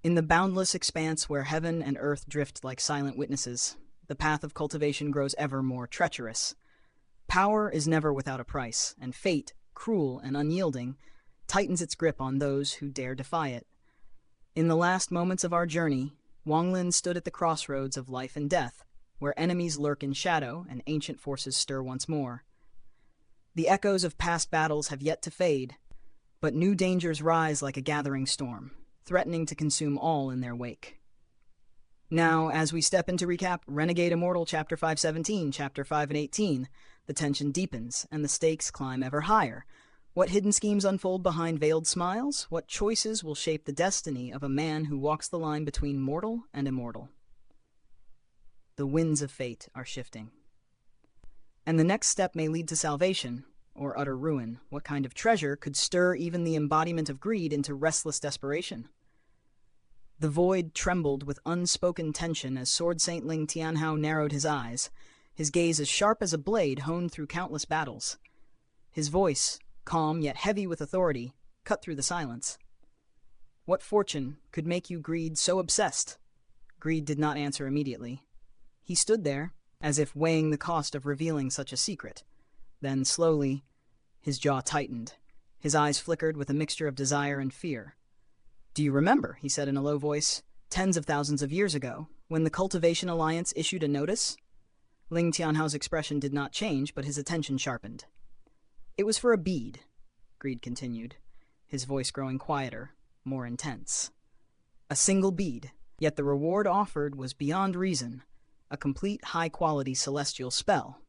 In the boundless expanse where heaven and earth drift like silent witnesses, the path of cultivation grows ever more treacherous. Power is never without a price, and fate, cruel and unyielding, tightens its grip on those who dare defy it. In the last moments of our journey, Wang Lin stood at the crossroads of life and death, where enemies lurk in shadow and ancient forces stir once more. The echoes of past battles have yet to fade, but new dangers rise like a gathering storm, threatening to consume all in their wake. Now, as we step into recap Renegade Immortal Chapter 517, Chapter 5 and 18, the tension deepens and the stakes climb ever higher. What hidden schemes unfold behind veiled smiles? What choices will shape the destiny of a man who walks the line between mortal and immortal? The winds of fate are shifting. And the next step may lead to salvation, or utter ruin. What kind of treasure could stir even the embodiment of greed into restless desperation? The void trembled with unspoken tension as Sword Saint Ling Tianhao narrowed his eyes, his gaze as sharp as a blade honed through countless battles. His voice, calm yet heavy with authority, cut through the silence. What fortune could make you greed so obsessed? Greed did not answer immediately. He stood there, as if weighing the cost of revealing such a secret. Then, slowly, his jaw tightened. His eyes flickered with a mixture of desire and fear. "Do you remember," he said in a low voice, "tens of thousands of years ago, when the Cultivation Alliance issued a notice?" Ling Tianhao's expression did not change, but his attention sharpened. "It was for a bead," Greed continued, his voice growing quieter, more intense. "A single bead, yet the reward offered was beyond reason, a complete high-quality celestial spell."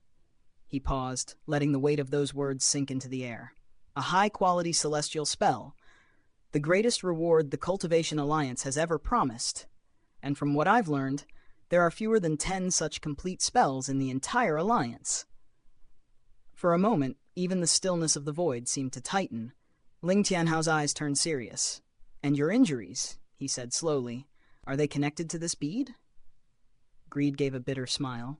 He paused, letting the weight of those words sink into the air. "A high-quality celestial spell, the greatest reward the Cultivation Alliance has ever promised. And from what I've learned, there are fewer than 10 such complete spells in the entire Alliance." For a moment, even the stillness of the void seemed to tighten. Ling Tianhao's eyes turned serious. "And your injuries," he said slowly, "are they connected to this bead?" Greed gave a bitter smile.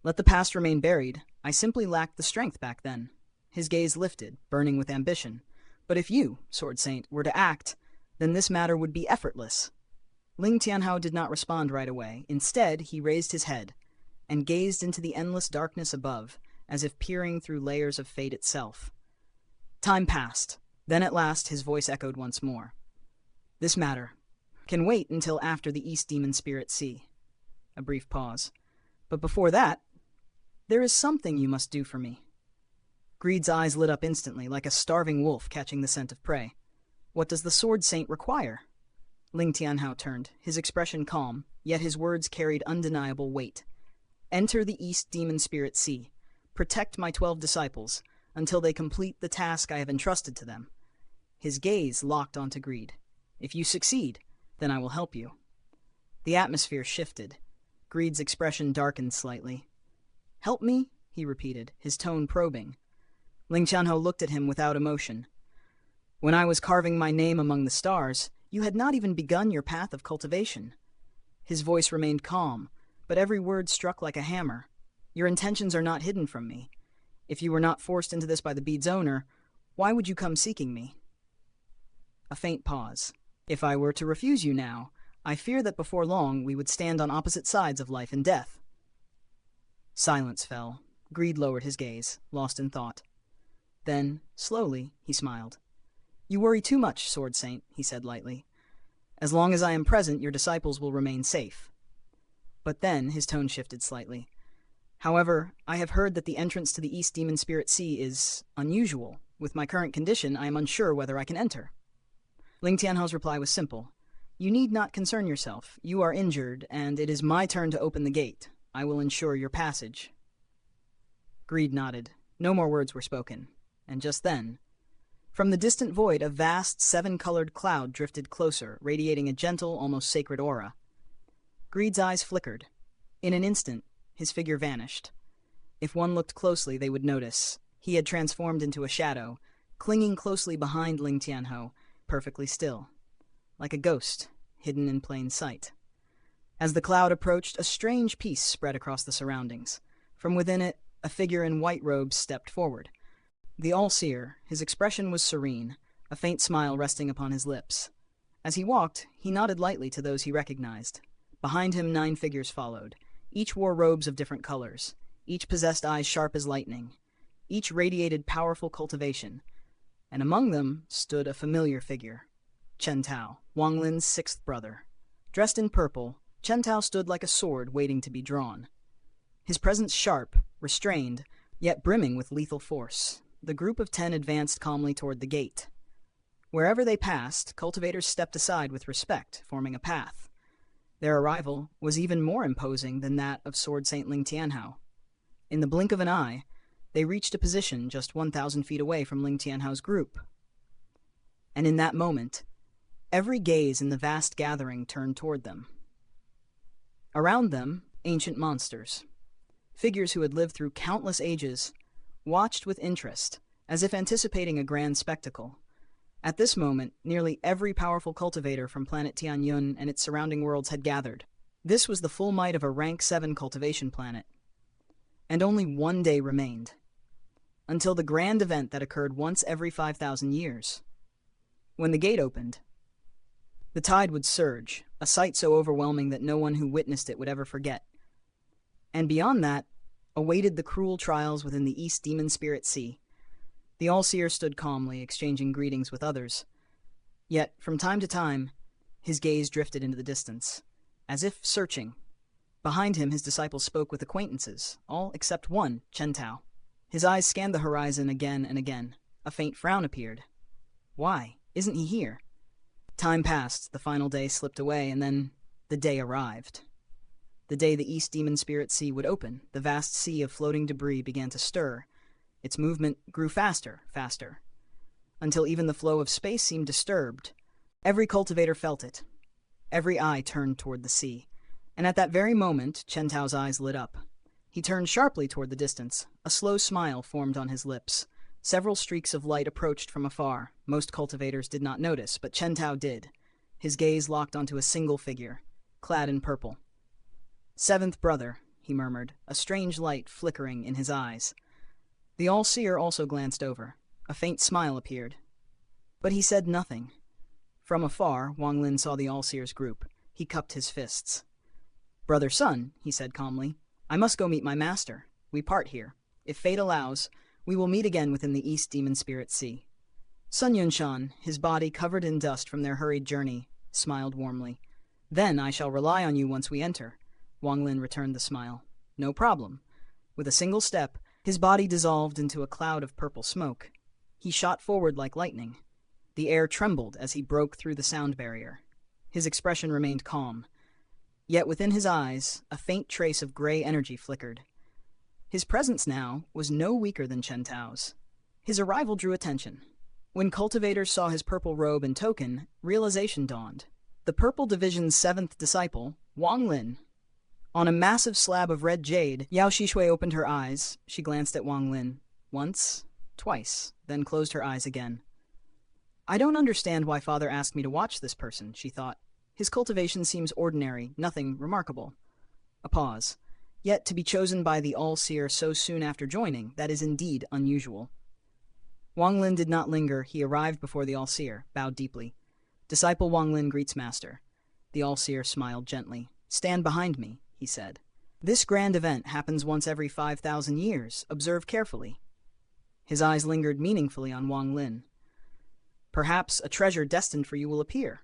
"Let the past remain buried. I simply lacked the strength back then." His gaze lifted, burning with ambition. "But if you, Sword Saint, were to act, then this matter would be effortless." Ling Tianhao did not respond right away. Instead, he raised his head and gazed into the endless darkness above, as if peering through layers of fate itself. Time passed. Then at last his voice echoed once more. "This matter can wait until after the East Demon Spirit Sea." A brief pause. "But before that, there is something you must do for me." Greed's eyes lit up instantly, like a starving wolf catching the scent of prey. "What does the Sword Saint require?" Ling Tianhao turned, his expression calm, yet his words carried undeniable weight. "Enter the East Demon Spirit Sea. Protect my 12 disciples until they complete the task I have entrusted to them." His gaze locked onto Greed. "If you succeed, then I will help you." The atmosphere shifted. Greed's expression darkened slightly. "Help me?" he repeated, his tone probing. Ling Tianhao looked at him without emotion. "When I was carving my name among the stars, you had not even begun your path of cultivation." His voice remained calm, but every word struck like a hammer. "Your intentions are not hidden from me. If you were not forced into this by the bead's owner, why would you come seeking me?" A faint pause. "If I were to refuse you now, I fear that before long we would stand on opposite sides of life and death." Silence fell. Greed lowered his gaze, lost in thought. Then, slowly, he smiled. "You worry too much, Sword Saint," he said lightly. "As long as I am present, your disciples will remain safe." But then his tone shifted slightly. "However, I have heard that the entrance to the East Demon Spirit Sea is unusual. With my current condition, I am unsure whether I can enter." Ling Tianhao's reply was simple. "You need not concern yourself. You are injured, and it is my turn to open the gate. I will ensure your passage." Greed nodded. No more words were spoken. And just then, from the distant void, a vast 7-colored cloud drifted closer, radiating a gentle, almost sacred aura. Greed's eyes flickered. In an instant, his figure vanished. If one looked closely, they would notice. He had transformed into a shadow, clinging closely behind Ling Tianhao, perfectly still, like a ghost, hidden in plain sight. As the cloud approached, a strange peace spread across the surroundings. From within it, a figure in white robes stepped forward. The all-seer, his expression was serene, a faint smile resting upon his lips. As he walked, he nodded lightly to those he recognized. Behind him, 9 figures followed. Each wore robes of different colors. Each possessed eyes sharp as lightning. Each radiated powerful cultivation. And among them stood a familiar figure. Chen Tao, Wang Lin's 6th brother. Dressed in purple, Chen Tao stood like a sword waiting to be drawn. His presence sharp, restrained, yet brimming with lethal force. The group of 10 advanced calmly toward the gate. Wherever they passed, cultivators stepped aside with respect, forming a path. Their arrival was even more imposing than that of Sword Saint Ling Tianhao. In the blink of an eye, they reached a position just 1,000 feet away from Ling Tianhao's group. And in that moment, every gaze in the vast gathering turned toward them. Around them, ancient monsters. Figures who had lived through countless ages, watched with interest, as if anticipating a grand spectacle. At this moment, nearly every powerful cultivator from planet Tianyun and its surrounding worlds had gathered. This was the full might of a rank 7 cultivation planet. And only one day remained. Until the grand event that occurred once every 5,000 years. When the gate opened, the tide would surge, a sight so overwhelming that no one who witnessed it would ever forget. And beyond that, awaited the cruel trials within the East Demon Spirit Sea. The All-Seer stood calmly, exchanging greetings with others. Yet, from time to time, his gaze drifted into the distance, as if searching. Behind him, his disciples spoke with acquaintances, all except one, Chen Tao. His eyes scanned the horizon again and again. A faint frown appeared. Why? Isn't he here? Time passed, the final day slipped away, and then the day arrived. The day the East Demon Spirit Sea would open, the vast sea of floating debris began to stir. Its movement grew faster, until even the flow of space seemed disturbed. Every cultivator felt it. Every eye turned toward the sea. And at that very moment, Chen Tao's eyes lit up. He turned sharply toward the distance. A slow smile formed on his lips. Several streaks of light approached from afar. Most cultivators did not notice, but Chen Tao did. His gaze locked onto a single figure, clad in purple. 7th brother, he murmured, a strange light flickering in his eyes. The All-Seer also glanced over. A faint smile appeared. But he said nothing. From afar, Wang Lin saw the All-Seer's group. He cupped his fists. Brother Sun, he said calmly, I must go meet my master. We part here. If fate allows, we will meet again within the East Demon Spirit Sea. Sun Yunshan, his body covered in dust from their hurried journey, smiled warmly. Then I shall rely on you once we enter. Wang Lin returned the smile. No problem. With a single step, his body dissolved into a cloud of purple smoke. He shot forward like lightning. The air trembled as he broke through the sound barrier. His expression remained calm. Yet within his eyes, a faint trace of gray energy flickered. His presence now was no weaker than Chen Tao's. His arrival drew attention. When cultivators saw his purple robe and token, realization dawned. The Purple Division's 7th disciple, Wang Lin. On a massive slab of red jade, Yao Shishui opened her eyes. She glanced at Wang Lin. Once, twice, then closed her eyes again. I don't understand why Father asked me to watch this person, she thought. His cultivation seems ordinary, nothing remarkable. A pause. Yet to be chosen by the All-Seer so soon after joining, that is indeed unusual. Wang Lin did not linger. He arrived before the All-Seer, bowed deeply. Disciple Wang Lin greets Master. The All-Seer smiled gently. Stand behind me, he said. This grand event happens once every 5,000 years. Observe carefully. His eyes lingered meaningfully on Wang Lin. Perhaps a treasure destined for you will appear.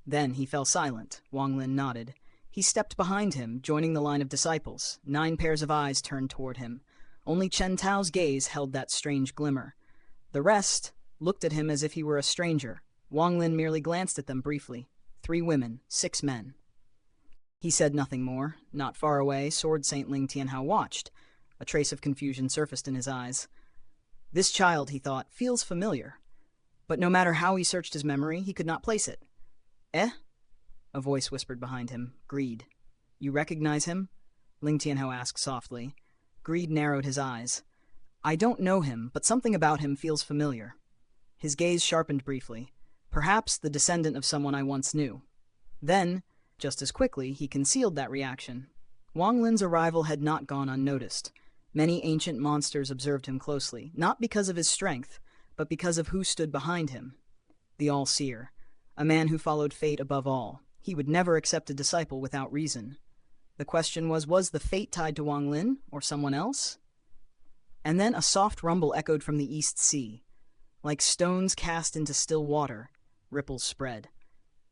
Then he fell silent. Wang Lin nodded. He stepped behind him, joining the line of disciples. 9 pairs of eyes turned toward him. Only Chen Tao's gaze held that strange glimmer. The rest looked at him as if he were a stranger. Wang Lin merely glanced at them briefly. 3 women, 6 men. He said nothing more. Not far away, Sword Saint Ling Tianhao watched. A trace of confusion surfaced in his eyes. This child, he thought, feels familiar. But no matter how he searched his memory, he could not place it. Eh? A voice whispered behind him. Greed. You recognize him? Ling Tianhao asked softly. Greed narrowed his eyes. I don't know him, but something about him feels familiar. His gaze sharpened briefly. Perhaps the descendant of someone I once knew. Then, just as quickly, he concealed that reaction. Wang Lin's arrival had not gone unnoticed. Many ancient monsters observed him closely, not because of his strength, but because of who stood behind him. The All-Seer. a man who followed fate above all. He would never accept a disciple without reason. The question was the fate tied to Wang Lin or someone else? And then a soft rumble echoed from the East Sea. Like stones cast into still water, ripples spread.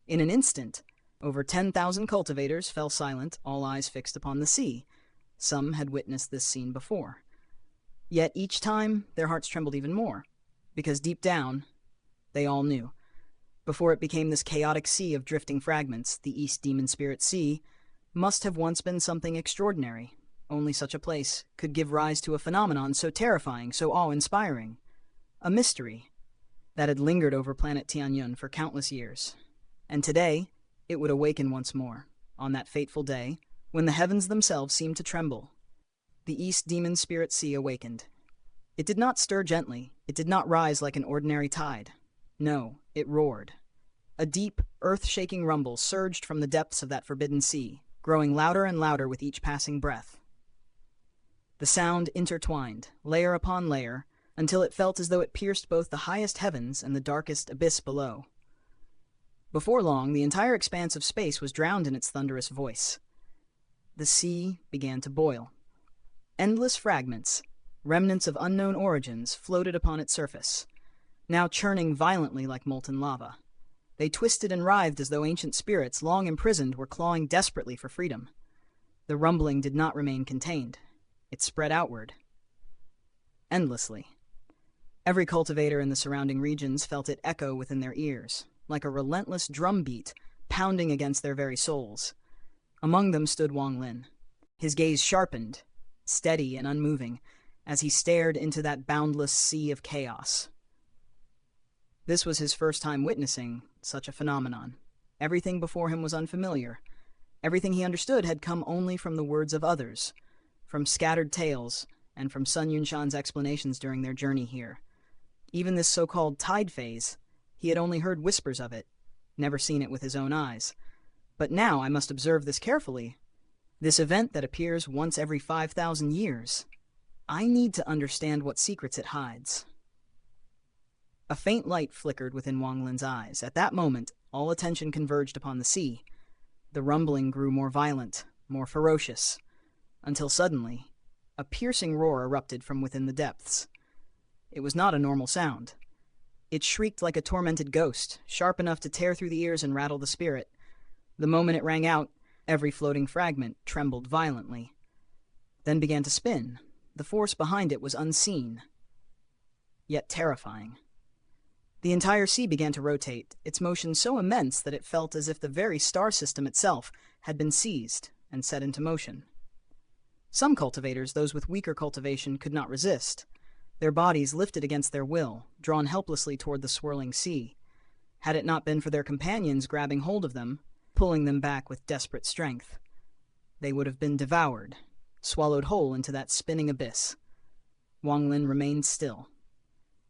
In an instant, over 10,000 cultivators fell silent, all eyes fixed upon the sea. Some had witnessed this scene before. Yet each time, their hearts trembled even more, because deep down, they all knew. Before it became this chaotic sea of drifting fragments, the East Demon Spirit Sea must have once been something extraordinary. Only such a place could give rise to a phenomenon so terrifying, so awe-inspiring. A mystery that had lingered over planet Tianyun for countless years. And today, it would awaken once more, on that fateful day, when the heavens themselves seemed to tremble. The East Demon Spirit Sea awakened. It did not stir gently, it did not rise like an ordinary tide. No, it roared. A deep, earth-shaking rumble surged from the depths of that forbidden sea, growing louder and louder with each passing breath. The sound intertwined, layer upon layer, until it felt as though it pierced both the highest heavens and the darkest abyss below. Before long, the entire expanse of space was drowned in its thunderous voice. The sea began to boil. Endless fragments, remnants of unknown origins, floated upon its surface, now churning violently like molten lava. They twisted and writhed as though ancient spirits, long imprisoned, were clawing desperately for freedom. The rumbling did not remain contained. It spread outward, endlessly. Every cultivator in the surrounding regions felt it echo within their ears, like a relentless drumbeat pounding against their very souls. Among them stood Wang Lin. His gaze sharpened, steady and unmoving, as he stared into that boundless sea of chaos. This was his first time witnessing such a phenomenon. Everything before him was unfamiliar. Everything he understood had come only from the words of others, from scattered tales, and from Sun Yunshan's explanations during their journey here. Even this so-called tide phase, he had only heard whispers of it, never seen it with his own eyes. But now I must observe this carefully. This event that appears once every 5,000 years. I need to understand what secrets it hides. A faint light flickered within Wang Lin's eyes. At that moment, all attention converged upon the sea. The rumbling grew more violent, more ferocious, until suddenly, a piercing roar erupted from within the depths. It was not a normal sound. It shrieked like a tormented ghost, sharp enough to tear through the ears and rattle the spirit. The moment it rang out, every floating fragment trembled violently, then began to spin. The force behind it was unseen, yet terrifying. The entire sea began to rotate, its motion so immense that it felt as if the very star system itself had been seized and set into motion. Some cultivators, those with weaker cultivation, could not resist. Their bodies lifted against their will, drawn helplessly toward the swirling sea. Had it not been for their companions grabbing hold of them, pulling them back with desperate strength, they would have been devoured, swallowed whole into that spinning abyss. Wang Lin remained still,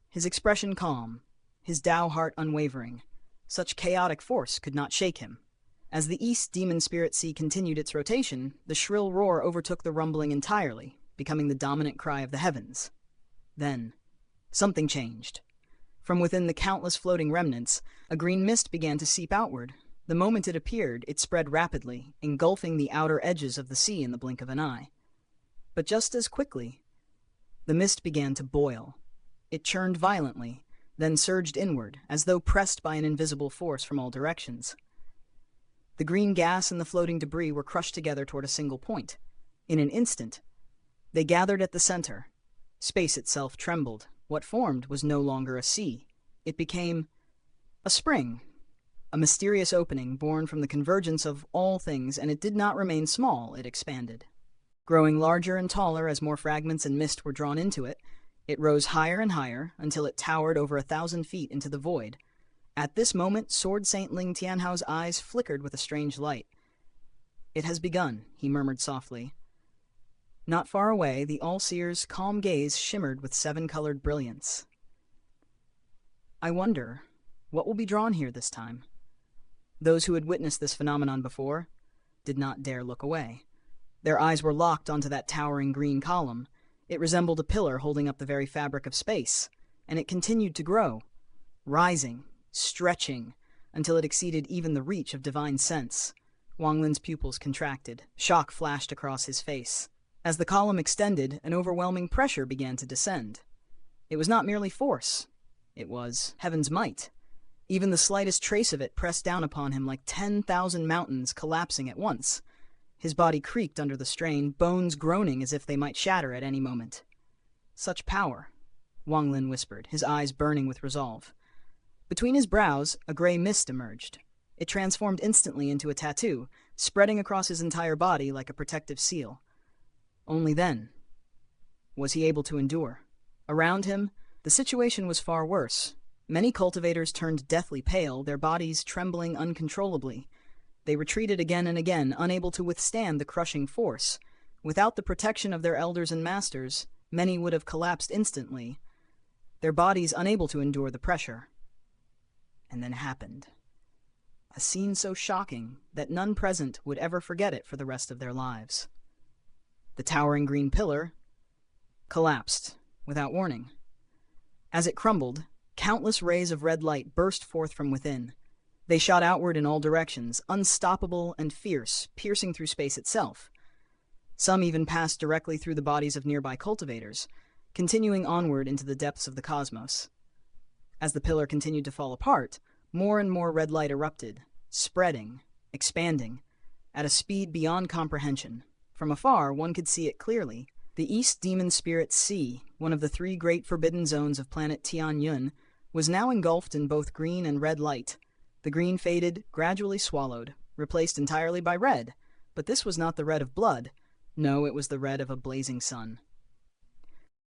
his expression calm, his Tao heart unwavering. Such chaotic force could not shake him. As the East Demon Spirit Sea continued its rotation, the shrill roar overtook the rumbling entirely, becoming the dominant cry of the heavens. Then, something changed. From within the countless floating remnants, a green mist began to seep outward. The moment it appeared, it spread rapidly, engulfing the outer edges of the sea in the blink of an eye. But just as quickly, the mist began to boil. It churned violently, then surged inward, as though pressed by an invisible force from all directions. The green gas and the floating debris were crushed together toward a single point. In an instant, they gathered at the center. Space itself trembled. What formed was no longer a sea. It became a spring, a mysterious opening born from the convergence of all things, and it did not remain small, it expanded. Growing larger and taller as more fragments and mist were drawn into it, it rose higher and higher until it towered over 1,000 feet into the void. At this moment, Sword Saint Ling Tianhao's eyes flickered with a strange light. "It has begun," he murmured softly. Not far away, the All-Seer's calm gaze shimmered with 7-colored brilliance. "I wonder, what will be drawn here this time?" Those who had witnessed this phenomenon before did not dare look away. Their eyes were locked onto that towering green column. It resembled a pillar holding up the very fabric of space, and it continued to grow, rising, stretching, until it exceeded even the reach of divine sense. Wang Lin's pupils contracted. Shock flashed across his face. As the column extended, an overwhelming pressure began to descend. It was not merely force. It was heaven's might. Even the slightest trace of it pressed down upon him like 10,000 mountains collapsing at once. His body creaked under the strain, bones groaning as if they might shatter at any moment. Such power, Wang Lin whispered, his eyes burning with resolve. Between his brows, a gray mist emerged. It transformed instantly into a tattoo, spreading across his entire body like a protective seal. Only then was he able to endure. Around him, the situation was far worse. Many cultivators turned deathly pale, their bodies trembling uncontrollably. They retreated again and again, unable to withstand the crushing force. Without the protection of their elders and masters, many would have collapsed instantly, their bodies unable to endure the pressure. And then happened. A scene so shocking that none present would ever forget it for the rest of their lives. The towering green pillar collapsed without warning. As it crumbled, countless rays of red light burst forth from within. They shot outward in all directions, unstoppable and fierce, piercing through space itself. Some even passed directly through the bodies of nearby cultivators, continuing onward into the depths of the cosmos. As the pillar continued to fall apart, more and more red light erupted, spreading, expanding, at a speed beyond comprehension. From afar, one could see it clearly. The East Demon Spirit Sea, one of the 3 great forbidden zones of planet Tianyun, was now engulfed in both green and red light. The green faded, gradually swallowed, replaced entirely by red. But this was not the red of blood. No, it was the red of a blazing sun.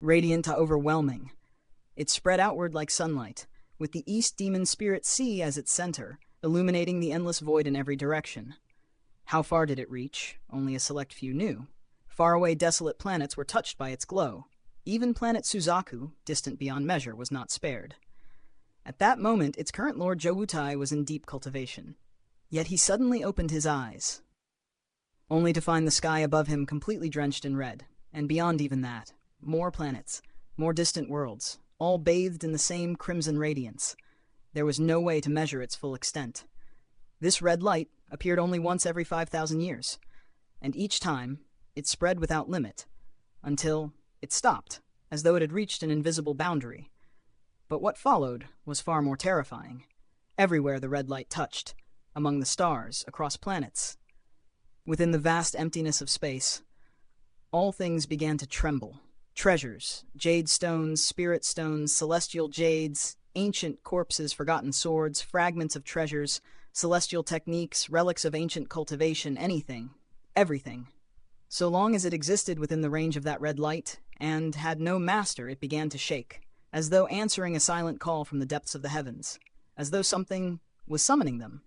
Radiant to overwhelming, it spread outward like sunlight, with the East Demon Spirit Sea as its center, illuminating the endless void in every direction. How far did it reach? Only a select few knew. Faraway, desolate planets were touched by its glow. Even planet Suzaku, distant beyond measure, was not spared. At that moment, its current lord Jowutai was in deep cultivation. Yet he suddenly opened his eyes, only to find the sky above him completely drenched in red, and beyond even that, more planets, more distant worlds, all bathed in the same crimson radiance. There was no way to measure its full extent. This red light appeared only once every 5,000 years, and each time it spread without limit, until it stopped, as though it had reached an invisible boundary. But what followed was far more terrifying. Everywhere the red light touched, among the stars, across planets, within the vast emptiness of space, all things began to tremble. Treasures, jade stones, spirit stones, celestial jades, ancient corpses, forgotten swords, fragments of treasures, celestial techniques, relics of ancient cultivation, anything, everything. So long as it existed within the range of that red light, and had no master, it began to shake, as though answering a silent call from the depths of the heavens, as though something was summoning them,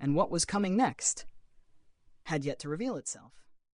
and what was coming next had yet to reveal itself.